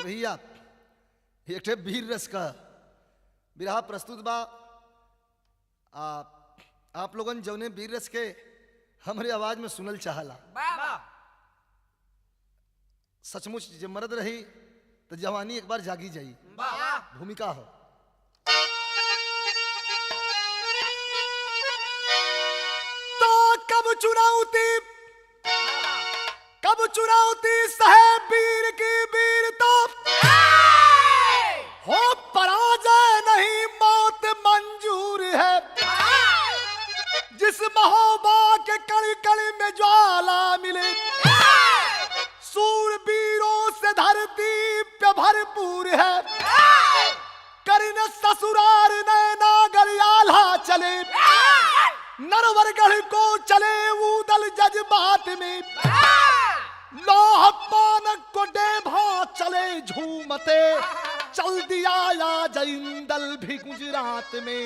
भैया एक ठे वीर रस का बिरहा प्रस्तुत बा। आप लोगन जौने वीर रस के हमरे आवाज में सुनल चाहला, सचमुच जब मर्द रही तो जवानी एक बार जागी जाई। भूमिका हो तो कब चुनौती साहेब वीर की वीर तो हो पराजय नहीं मौत मंजूर है। जिस महोबा के कड़ी कड़ी में ज्वाला मिले सूरवीरों से धरती पे भरपूर है। करीन ससुरार नैना गरियाला चले नरवरगढ़ को चले ऊदल जज्बात में। लोह पानक को डेभा चले झूमते चल दिया या जयिंदल भी गुजरात में।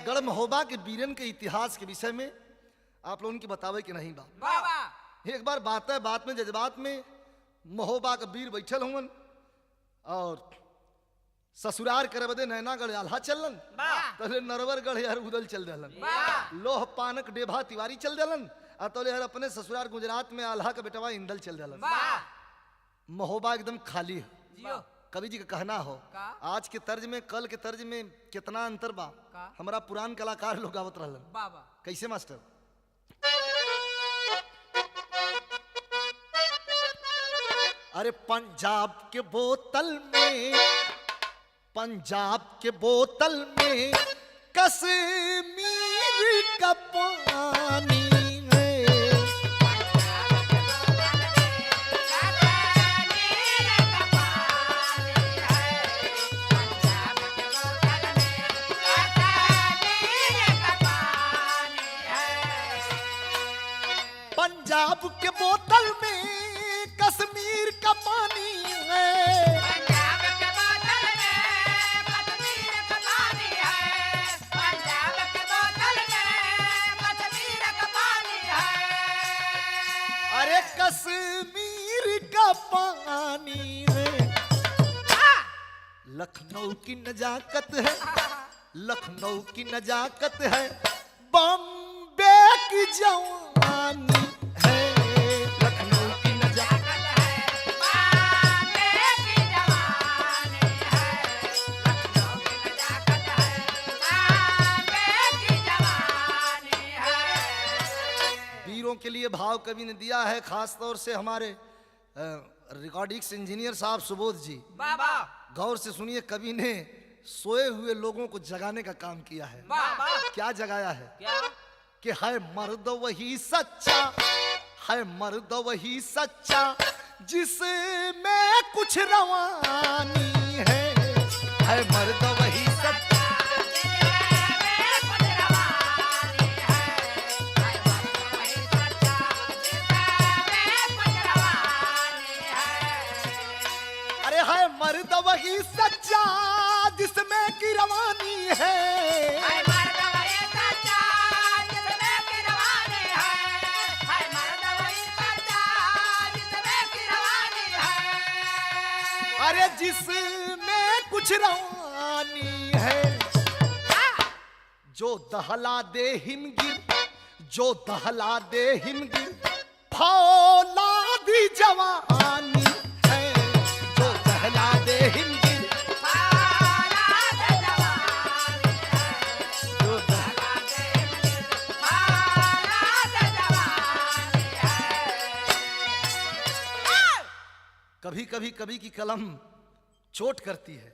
गढ़ महोबा के वीरन के इतिहास के विषय में आप लोगों की बतावे कि नहीं बात। एक बार बात में जज्बात में महोबा का वीर बैठल हुवन और ससुरार करे बदे नैनागढ़ आल्हा चलन तले नरवरगढ़ यार उदल चल दलन। लोह पानक डेभा तिवारी चल दलन और तले यार अपने ससुरार गुजरात में आल्हा का बेटवा इंदल चल दलन। महोबा एकदम खाली है। कवि जी का कहना हो आज के तर्ज में कल के तर्ज में कितना अंतर बा। हमारा पुरान कलाकार लोग गावत रहलन। कैसे मास्टर? अरे पंजाब के बोतल में कश्मीर का पानी है। पंजाब के बोतल में कश्मीर का पानी है। अरे कश्मीर का पानी है। लखनऊ की नजाकत है, लखनऊ की नजाकत है, बॉम्बे की जवानी है। लखनऊ की नजाकत है, बॉम्बे की जवानी है। लखनऊ की नजाकत है, बॉम्बे की जवानी है। वीरों के लिए भाव कवि ने दिया है, खास तौर से हमारे रिकॉर्डिंग्स इंजीनियर साहब सुबोध जी। गौर से सुनिए, कवि ने सोए हुए लोगों को जगाने का काम किया है। क्या जगाया है? कि है मर्द वही सच्चा, है मर्द वही सच्चा जिसमें कुछ रवानी है। है मर्द वही सच्चा मर्द वही सच्चा जिसमें की रवानी है। मर्द वही सच्चा जिसमें की रवानी है। मर्द वही सच्चा जिसमें की रवानी है। अरे जिसमें कुछ रवानी है। जो दहला दे हिमगिर, जो दहला दे हिमगिर, फौलादी जवानी कभी कभी कवि की कलम चोट करती है।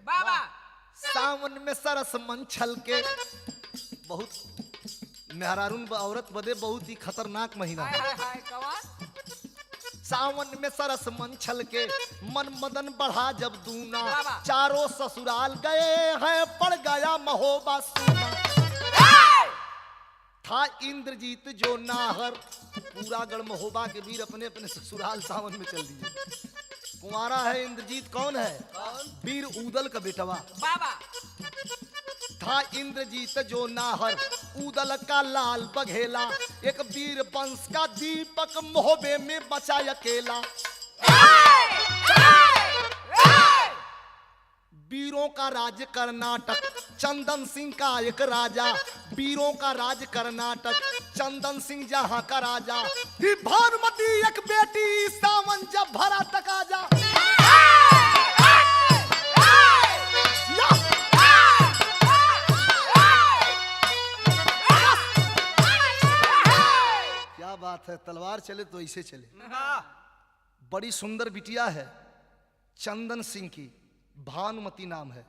सावन में सरस मन छल के, बहुत मेहरारून औरत बदे बहुत ही खतरनाक महीना है। सावन में सरस मन छल के, मन मदन बढ़ा जब दूना, चारों ससुराल गए हैं पड़ गया महोबा सूना। था इंद्रजीत जो नाहर, पूरा गढ़ महोबा के वीर अपने अपने ससुराल सावन में चल दिए। कुंवारा है इंद्रजीत, कौन है? वीर ऊदल का बेटवा। था इंद्रजीत जो नाहर, उदल का लाल बघेला, एक वीर वंश का दीपक मोहबे में बचा अकेला। वीरों का राज कर्नाटक, चंदन सिंह का एक राजा, वीरों का राज कर्नाटक, चंदन सिंह जहां का राजा, थी भानुमती एक बेटी, सावन जब भरा तकाजा। क्या बात है, तलवार चले तो ऐसे चले। बड़ी सुंदर बिटिया है चंदन सिंह की, भानुमती नाम है।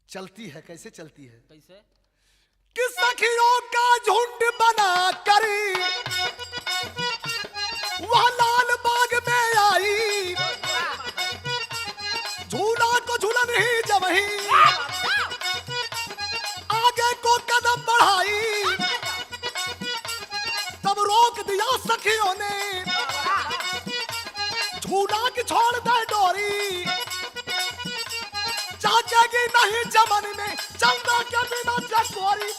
चलती है, कैसे चलती है? कैसे? कि सखियों का झुंड बना करी वह लाल बाग में आई, झूला को झूलन ही जब ही आगे को कदम बढ़ाई, तब रोक दिया सखियों ने, झूला की छोड़ दे डोरी, जागेगी नहीं चमन में चंदा के बिना चकोरी।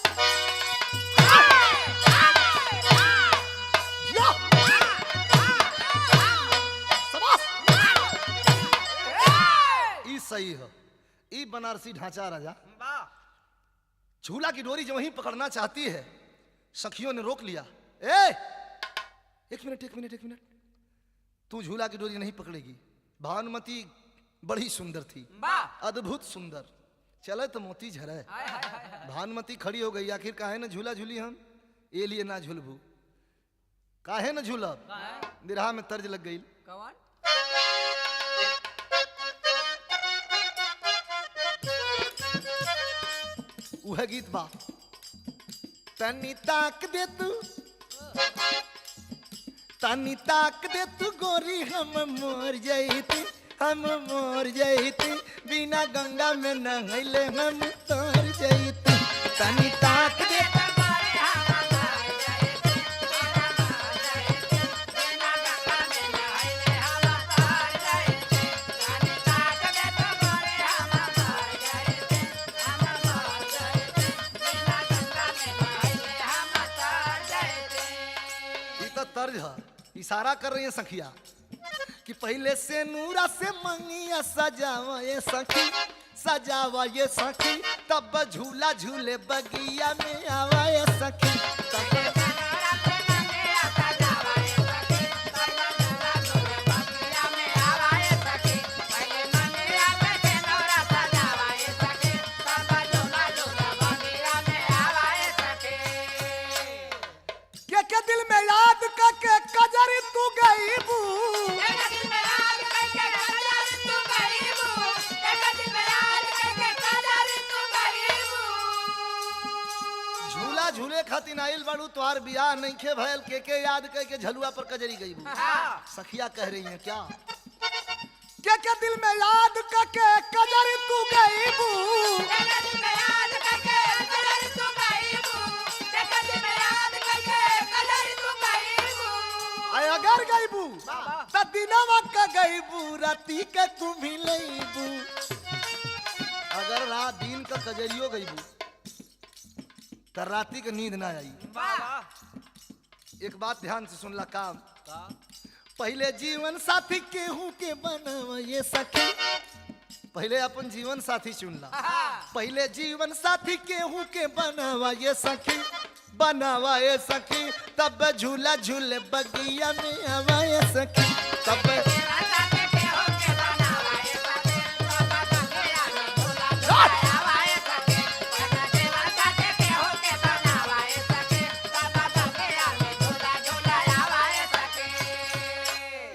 ई सही है, ई बनारसी ढांचा राजा। झूला की डोरी जो वहीं पकड़ना चाहती है, सखियों ने रोक लिया। एक मिनट, तू झूला की डोरी नहीं पकड़ेगी। भानुमती बड़ी सुंदर थी, अद्भुत सुंदर, चले तो मोती झरे। भानुमती खड़ी हो गई, आखिर काहे न झूला झूली हम, ये लिए ना झूलबू, काहे न झूलब, बिरहा में तर्ज लग गई। वह गीत बा, तनी ताक दे तू, तनी ताक दे तू गोरी, हम मोर जईती, हम मोर जईती, बिना गंगा में नहैले हम तोर जईती। तनी ताक दे तर्ज है, इशारा कर रही है सखिया कि पहले से नूरा से मंगिया सजावा ये सखी, सजावा ये सखी, तब झूला झूले बगिया में आवा ये सखी। के दिल में याद करके कजरी तू गई बू, झूला झूले खातिर आइल बाड़ू, तोहार बियाह नहीं खे भयल, के याद करके झलुआ पर कजरी गई बू। सखिया कह रही हैं क्या, के दिल में याद करके कजरी तू गई बू, अगर गईबू त दिनवा का गईबू, राती के तू भी लईबू। अगर रात दिन का कजरियो गईबू त राती के नींद ना आई। एक बात ध्यान से सुन ला काम, पहले जीवन साथी केहू के बनावा ये सखी, पहले अपन जीवन साथी चुन ला, पहले जीवन साथी केहू के बनावा ये सखी, बनावा ये सखी, तब झूला झूले बगिया में आवा ये सखी, तब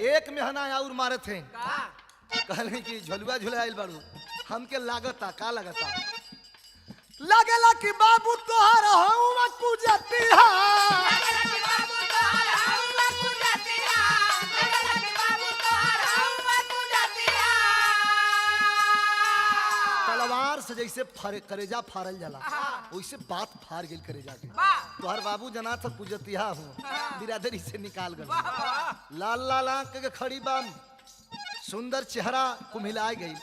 एक मेहना और मारे थे, कहले कि झलुआ झूले आइल बाड़ू, हमके लागता का लगता, लगेला कि बाबू तोहार हवा कुजतिया, तलवार से जैसे करेजा फाड़ल जाला, वैसे बात फाड़ गेल करेजा के। तोहर बाबू जना था कुजतिया हूँ, बिरादरी से निकाल गए, लाल लाल आंख के खड़ी बाम, सुंदर चेहरा कुम्हिला गई,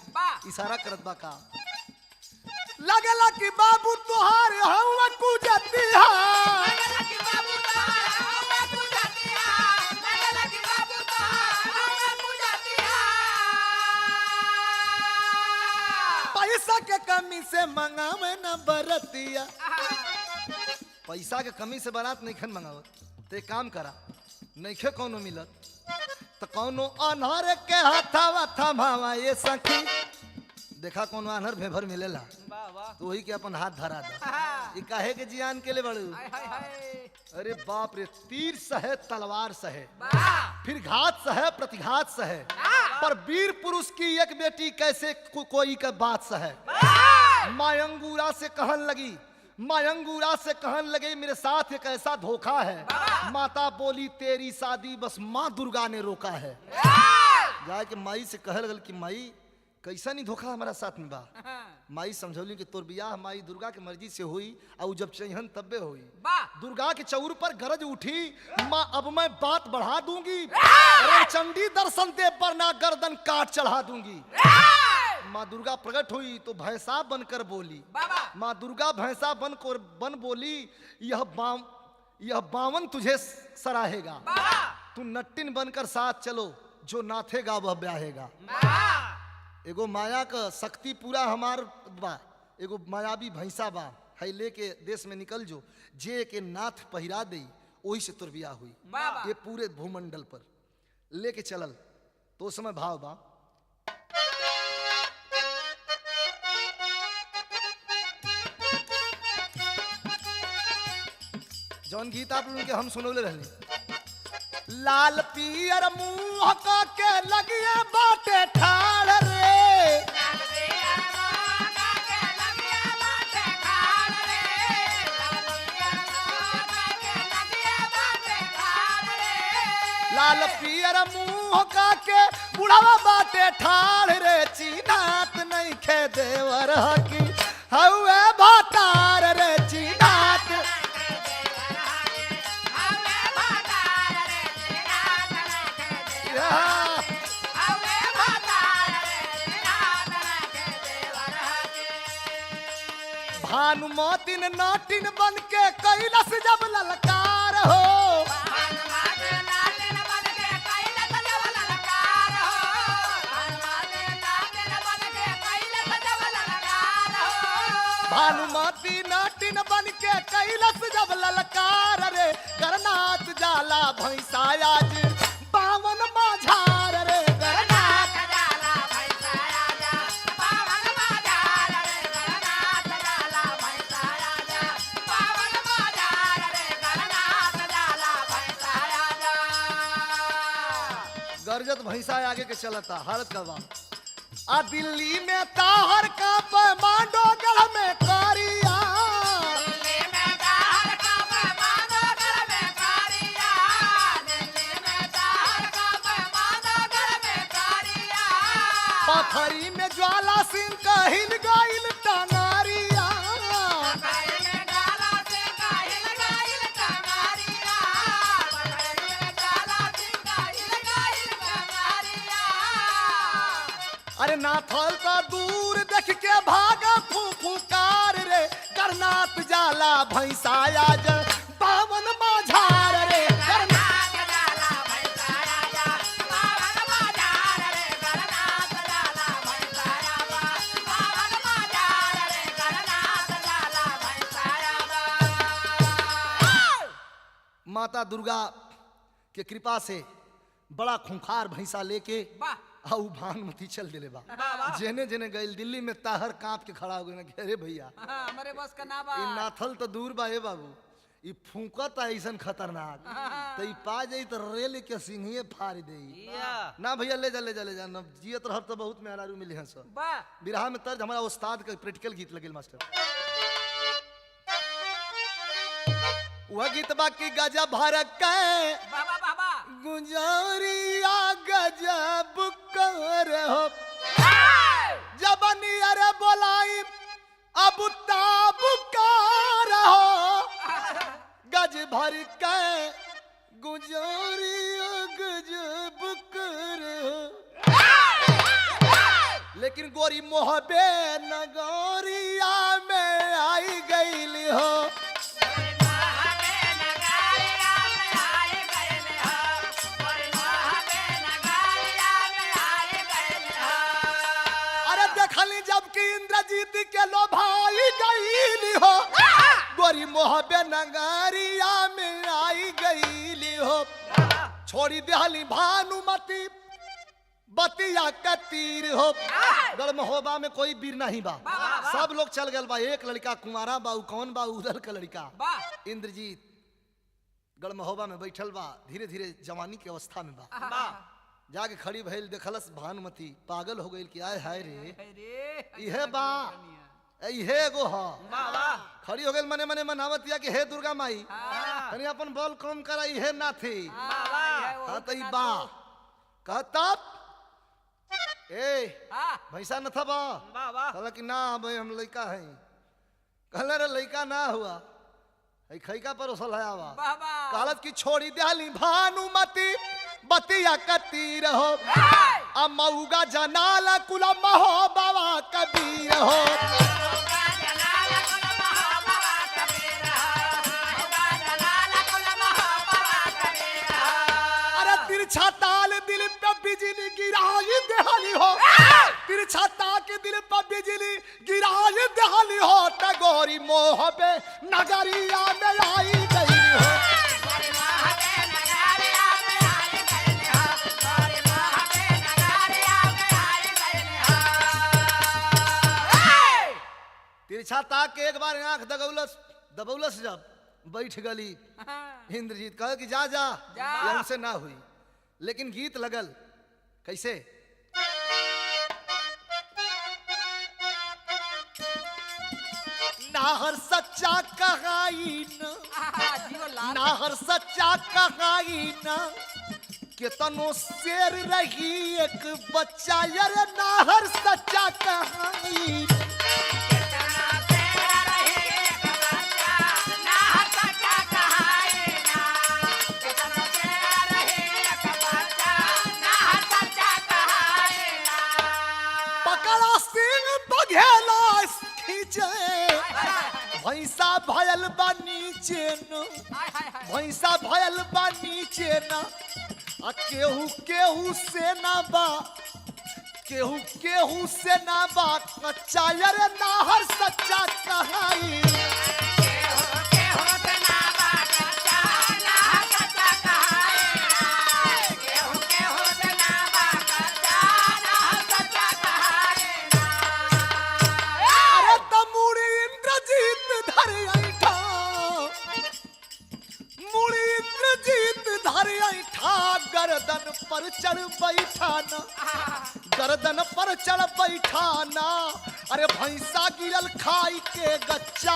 इशारा करत बा का लगला कि बाबू तुहार हवा कुजतिया पैसा के कमी से मंगावे न बरतिया पैसा के कमी से बारात नहीं खन मंगावत ते काम करा नइखे कोनो मिलत तो कोनो अनहर के हाथावा थमावा ये सखी देखा कोनो अनहर भेभर मिलेला तो वही के अपन हाथ धरा दे ये काहे के जियान के ले बड़ू अरे बाप रे तीर सहे तलवार सहे फिर घात सहे प्रतिघात सहे पर वीर पुरुष की एक बेटी कैसे कोई का बात सहे मायंगूरा से कहन लगी मेरे साथ एक ऐसा धोखा है माता बोली तेरी शादी बस माँ दुर्गा ने रोका है जाके माई से कह लगल कि माई कैसा नहीं धोखा हमारा साथ में बा माई समझौली कि तोर बियाह माई दुर्गा के मर्जी से हुई और जब चाहिए तब्बे हुई दुर्गा के चौर पर गरज उठी माँ अब मैं बात बढ़ा दूंगी चंडी दर्शन दे पर ना गर्दन काट चढ़ा दूंगी माँ दुर्गा प्रकट हुई तो भैंसा बनकर बोली माँ दुर्गा भैंसा बन बोली यह बावन तुझे सराहेगा तू नट्टिन बनकर साथ चलो जो नाथेगा वह ब्याहेगा एगो माया का शक्ति पूरा हमार बा एगो मायावी भैंसा बा है लेके देश में निकल जो जे के नाथ पहिरा दे वही से तोर बियाह हुई ये पूरे भूमंडल पर लेके चलल तो उस समय भाव बा जौन गीत आप लोगों के हम सुनौले रहने लाल पियर मुंह का के लगिए बाटे ठाड़ रे लाल पियर मुंह का के बुढ़ावा बाटे ठाड़ रे चीनात नहीं खे देवर हकी हवे भातार रे चीनात भानुमतिन नाटिन बन के कैलस जब ललकार हो भानुमति नाटिन बन के कैलस जब ललकार रे करनाथ जाला भैंसा आज बावन माझार रे करनाथ जाला भैंसा आजा बावन माझार रे करनाथ जाला भैंसा आजा बावन माझार रे करनाथ जाला भैंसा आजा गरजत भैंसा आगे के चलता हालत का बा आ दिल्ली में ताहर का मांडो गढ़ में कारिया दिल्ली में ताहर का मांडो गढ़ में कारिया दिल्ली में ताहर का मांडो गढ़ में कारिया पथरी में ज्वाला सिंह का हिल गइल टंगारिया पथरी में ज्वाला सिंह का हिल गइल टंगारिया पथरी में ज्वाला सिंह का हिल गइल टंगारिया अरे नाथल का दूर देख के भागा फुफुकार रे करनाथ जाला भैंसा आज बावन माझार रे करनाथ जाला भैंसा आजा बावन माझार रे करनाथ जाला भैंसा आजा बावन माझार रे करनाथ जाला भैंसा आजा माता दुर्गा के कृपा से बड़ा खूंखार भैंसा लेके आउ भानुमति चल दिले बा जेने जेने गइल दिल्ली में ताहर कांप के खड़ा हो गए अरे भैया हमारे बस का ना बा ई नाथल तो दूर बा हे बाबू ई फूंकत ऐसन खतरनाक तो ई पा जाई तो रेल के सिंहिए फाड़ देई ना भैया ले जा न जियत रहब तो बहुत मेहरारू मिली हंस बा बिरहा में तर्ज हमारा उस्ताद का प्रैक्टिकल गीत लगिल मास्टर वह गीत बाकी गजा भरक के बाबा बाबा गुजारिया गजब कर हो जबनी अरे बोलाई अब ताब कर हो गज भर के गुजारिया गजब कर हो लेकिन गोरी मोहबे नगरिया दिहली जबकि इंद्रजीत के लो भाई गईली हो गोरी मोहबे नगरिया में आई गईली हो छोड़ी दिहली भानुमती बतिया का तीर हो गढ़ महोबा में कोई वीर नहीं बा सब लोग चल गए बा एक लड़का कुंवारा बा कौन बा उधर का लड़का इंद्रजीत गढ़ महोबा में बैठल बा धीरे धीरे जवानी के अवस्था में बा जाके खड़ी भइल देखलस भानुमती पागल हो गई कि आय हाय रे इहे बा इहे एगो ह खड़ी हो गई मने मने मनावत या कि हे दुर्गा माई तनी अपन बल कम करा इहे ना थी हां त ई बा कहता ए भैसा न था बा कहला कि ना भाई हम लड़का है कहला रे लड़का ना हुआ है खैका पर उसल है आवा कहलत कि छोड़ी देहली भानुमती बतिया कतीर हो अमौगा जनाला कुला महो बाबा कबीर हो अरे तिरछा ताल दिल पे बिजली गिराई देहली हो तिरछा ताके दिल पे बिजली गिराई देहली हो टगोरी मोह पे नगरिया में आई गई हो तिरछा ताक के एक बार आंख दबौलस जब बैठ गली इंद्रजीत कहे कि जा जा ये हमसे ना हुई लेकिन गीत लगल कैसे नाहर सच्चा कहाई नाहर सच्चा कहाई ना कितनो शेर रही एक बच्चा यार नाहर सच्चा कहाई भैंसा भयल बा नीचे न भैंसा भयल बा नीचे न आ केहू केहू से ना बा केहू केहू से ना बा कच्चा यार नाहर सच्चा कहाई गर्दन पर चढ़ बैठाना गर्दन पर चढ़ बैठाना अरे भैंसा गिरल खाई के गच्चा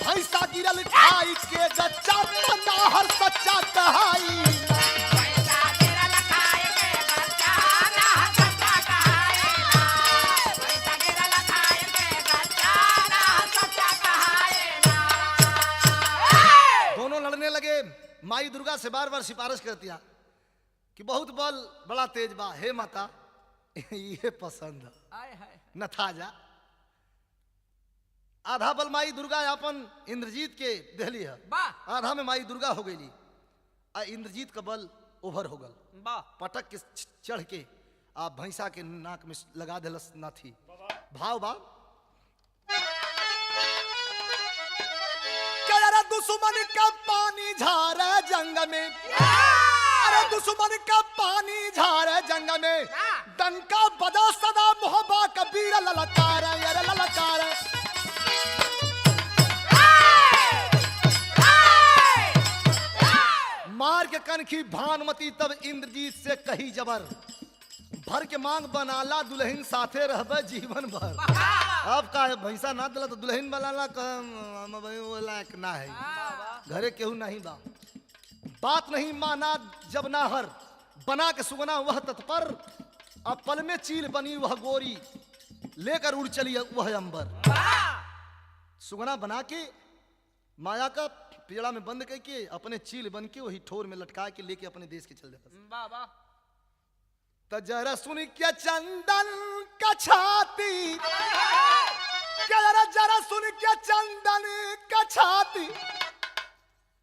भैंसा गिरल खाई के गच्चा नाहर सच्चा कहाई दोनों लड़ने लगे माई दुर्गा से बार बार सिफारिश करती है कि बहुत बल बड़ा तेज बा हे माता ये पसंद न था जा आधा बल माई दुर्गा अपन इंद्रजीत के देहली है आधा में माई दुर्गा हो गई आ इंद्रजीत का बल ओवर हो गल पटक के चढ़ के आ भैंसा के नाक में लगा दिलस ना थी भाव बा दुश्मन का पानी झारे जंग में अरे दुश्मन का पानी झारे जंग में डंका बजा सदा मोहबा कबीर ललकार यार ललकार मार के कनखी भानुमती तब इंद्रजीत से कही जबर भर के मांग बनाला दुल्हन साथे रहबे जीवन भर अब का है भैंसा ना दिला तो दुल्हन बनाला लायक ना है घरे केहू नहीं बा बात नहीं माना जब नाहर बना के सुगना वह तत्पर अब पल में चील बनी वह गोरी लेकर उड़ चली वह अंबर सुगना बना के माया का पिजड़ा में बंद करके अपने चील बन के वही ठोर में लटका के लेके अपने देश के चल जाता तो जरा सुन क्या चंदन का छाती क्या जरा सुन क्या चंदन का छाती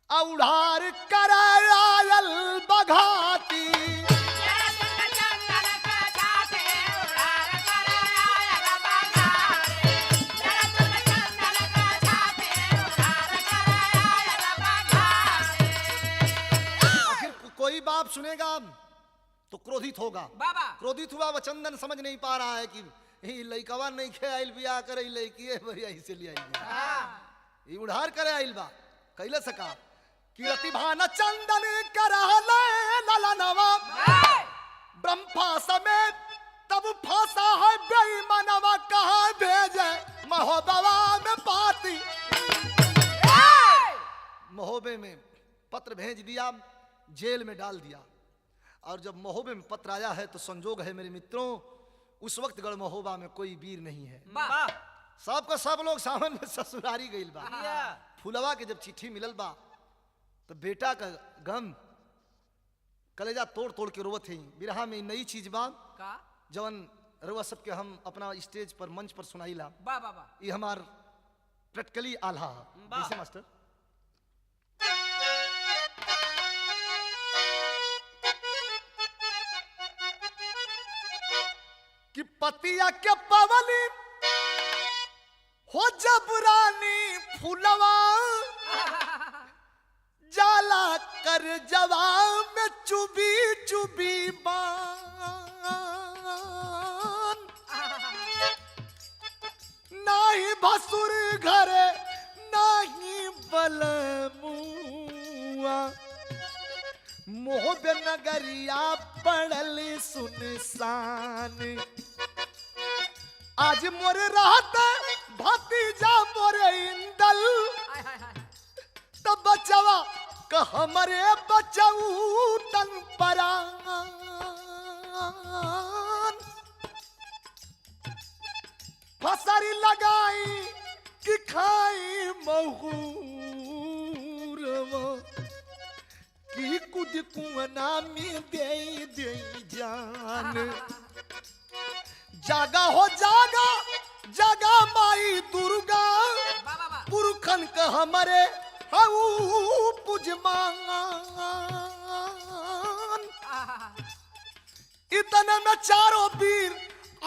उड़ार करायल बघाती जवाब सुनेगा तो क्रोधित होगा। बाबा क्रोधित हुआ वह चंदन समझ नहीं पा रहा है कि ही लइकवा नहीं खे आइल बिया करे लइकी है भैया इसे ले आई ई उधार करे आइल बा कैले सका कि रतिभान चंदन करहले ललनवा ब्रह्मा समेत तब फांसा है बेईमानवा कहाँ भेजे महोबवा में पाती। महोबे में पत्र भेज दिया, जेल में डाल दिया। और जब महोबे में पत्र आया है तो संजोग है मेरे मित्रों, उस वक्त गढ़ महोबा में कोई वीर नहीं है। सबको सब लोग सावन में ससुरारी गइल बा। फुलवा के जब चिट्ठी मिलल बा तो बेटा का गम कलेजा तोड़ तोड़ के रोवत है। बिरहा में नई चीज बा का जवन रउआ सबके हम अपना स्टेज पर मंच पर सुनाईला। बा बाबा ये हमार प्रैक्टिकली आल्हा है मास्टर। कि पतिया के पवली हो जब रानी फुलवा जाला कर जवाब में चुबी चुबी बान नाही भसुर घरे नाही बलमुआ मोहबे नगरिया पड़ल सुनसान। आज मोर रात भतीजा मोर इंदल तब बचवा का हमरे बचऊ तन परान। फसरी लगाई कि खाई महूरवा की कुद कुआना में दे दे जान। जागा हो जागा जागा माई दुर्गा पुरखन का हमारे हऊ पुजमान। इतने में चारों वीर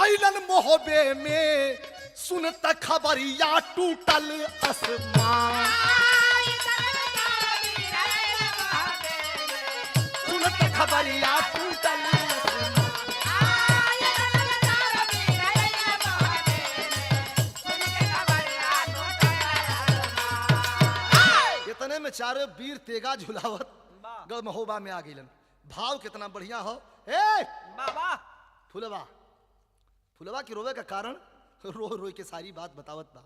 आइलन मोहबे में सुनता खबरिया टूटल आसमान। सुनता खबरिया टूटल इतने में चारों वीर तेगा झुलावत गढ़ महोबा में आ गइलन। भाव कितना बढ़िया हो। ए बाबा फुलवा फुलवा की रोवे का कारण रो रो के सारी बात बतावत बा।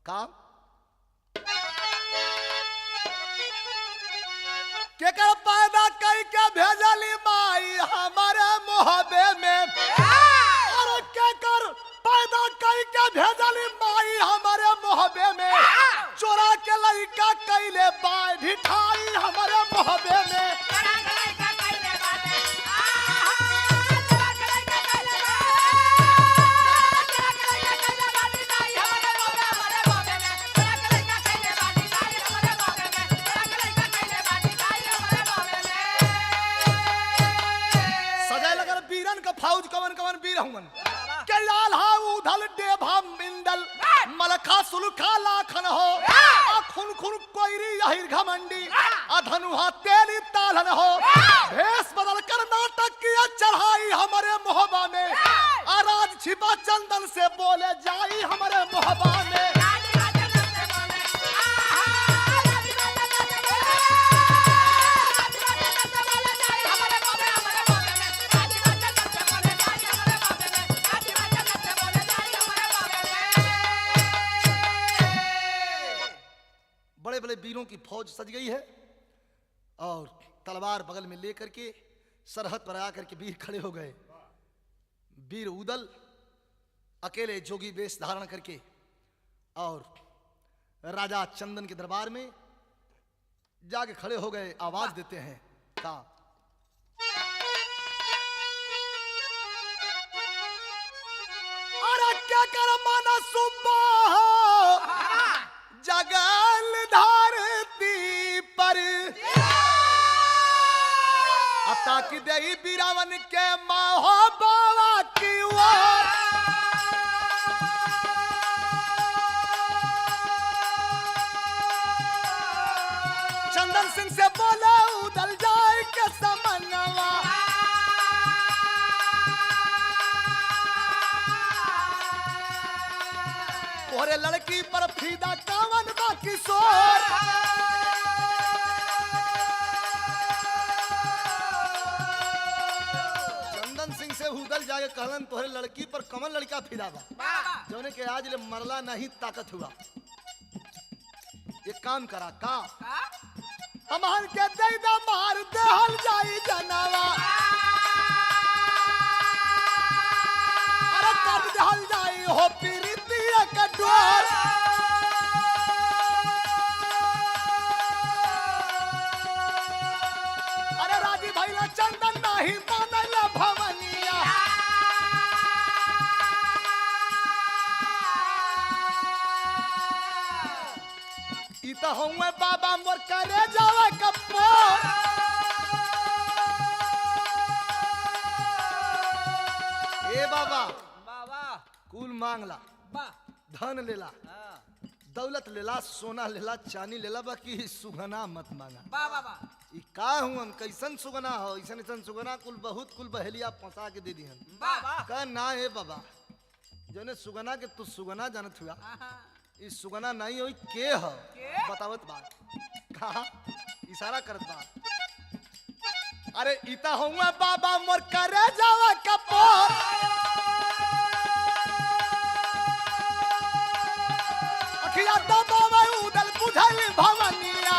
काम के कर पैदा कई के भेजली माई हमारे मोहबे में। और के कर पैदा कई के भेजली माई हमारे मोहबे में। चोरा के लइका कैले बाय ढिठाई हमारे मोहबे में। सजाए लगल वीरन का फौज कवन कवन वीर हुवन के लाल हा उधल डेभा मिंदल मलखा सुलखा लाखन हो। खुन खुन कोइरी यही घमंडी अधनुहा तेली तालन हो। भेष बदल कर नाटक किया चढ़ाई हमारे मोहबा में। आराज छिपा चंदन से बोले जाई हमारे मोहबा में। बड़े बड़े वीरों की फौज सज गई है और तलवार बगल में लेकर के सरहद पर आकर के वीर खड़े हो गए। वीर उदल अकेले जोगी वेश धारण करके और राजा चंदन के दरबार में जाके खड़े हो गए। आवाज देते हैं का अरे क्या कर माना सुबह जगल धरती पर अता की दही बिरावन के महोबा की ओर। चंदन सिंह से बोले उदल जाए के समनवा तोहरे लड़की पर फीदा कावन बा किशोर। चंदन सिंह से हुदल जाके कहलन तोहरे लड़की पर कमन लड़का फिदा बा जौने के आज ले मरला नहीं ताकत हुआ। ये काम करा का हमार के दैदा मार देहल जाई जनावा। अरे कर देहल जाई हो पीरितिया का डोर। अरे राजी भैया चंदन नहीं मानल भवनिया। इता हुए बाबा मोर करे जावे कपोर। ए बाबा बाबा कुल मांगला बा धन लेला हाँ दौलत लेला सोना लेला चांदी लेला बाकी सुगना मत मांगा। बा बाबा ई का हूं हम कैसन सुगना हो ऐसन ऐसन सुगना कुल बहुत कुल बहेलिया फंसा के दे दिहन। बाबा का ना है बाबा जने सुगना के तू सुगना जानत हुआ ई सुगना नहीं होई के ह के? बतावत बात कहा इशारा करत बा। अरे इता हुआ बाबा मोर करे जावा कपोर। अखिया दबावे उदल बुझल भवनिया।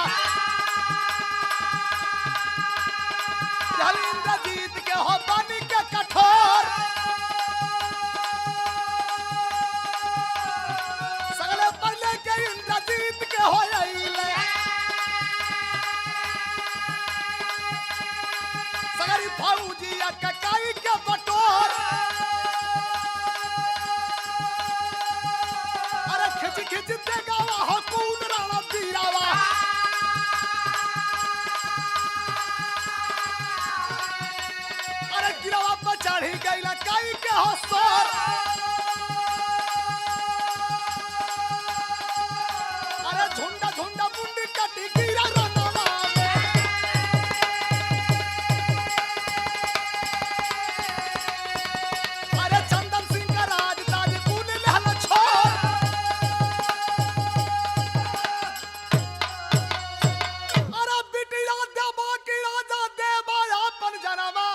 जलिंद्र जीत के हो बनी के कठोर। सगले पहले के इंद्र जीत के हो अइले। सगरी फौजिया के काई के बटोर। अरे खिच खिच देगावा हो कूद राणा दीरावा। अरे गिरावा पर चढ़ी गईला काई के हो सोर। अरे झुंडा झुंडा मुंडी कटी गिरा रनवा में। अरे चंदन सिंह का राज ताज कूद लहल छोड़। अरे बिटिया देवा की राजा देवा अपन जनवा।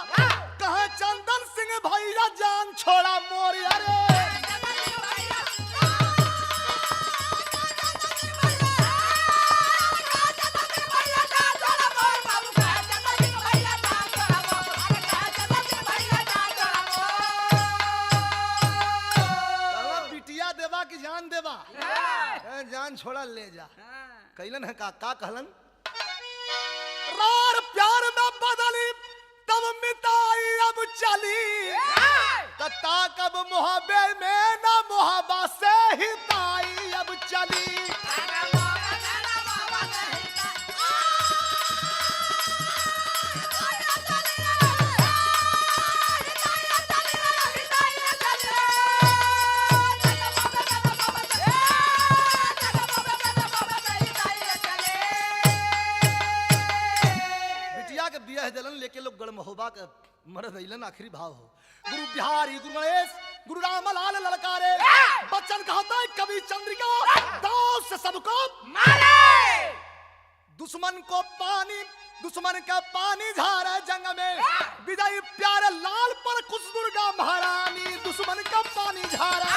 कहे चंदन सिंह भैया जान छोड़ा मोरी। अरे कहला बिटिया देवा की जान देवा कहे जान छोड़ा ले जा। कैलन है का कहलन रार प्यार में बदली तब मिताई अब चली। तता कब मुहाबे में ना मुहाबा से ही ताई अब चली। बिटिया के बियाह दलन लेके लोग गढ़ महोबा के मरद अइलन आखिरी भाव हो। गुरु बिहारी गुरु गणेश गुरु रामलाल ललकारे। बच्चन कहता है कवि चंद्रिका दाव से सबको मारे। दुश्मन को पानी दुश्मन का पानी झारा जंग में। विजय प्यारे लाल पर कुछ दुर्गा महारानी दुश्मन का पानी झारा।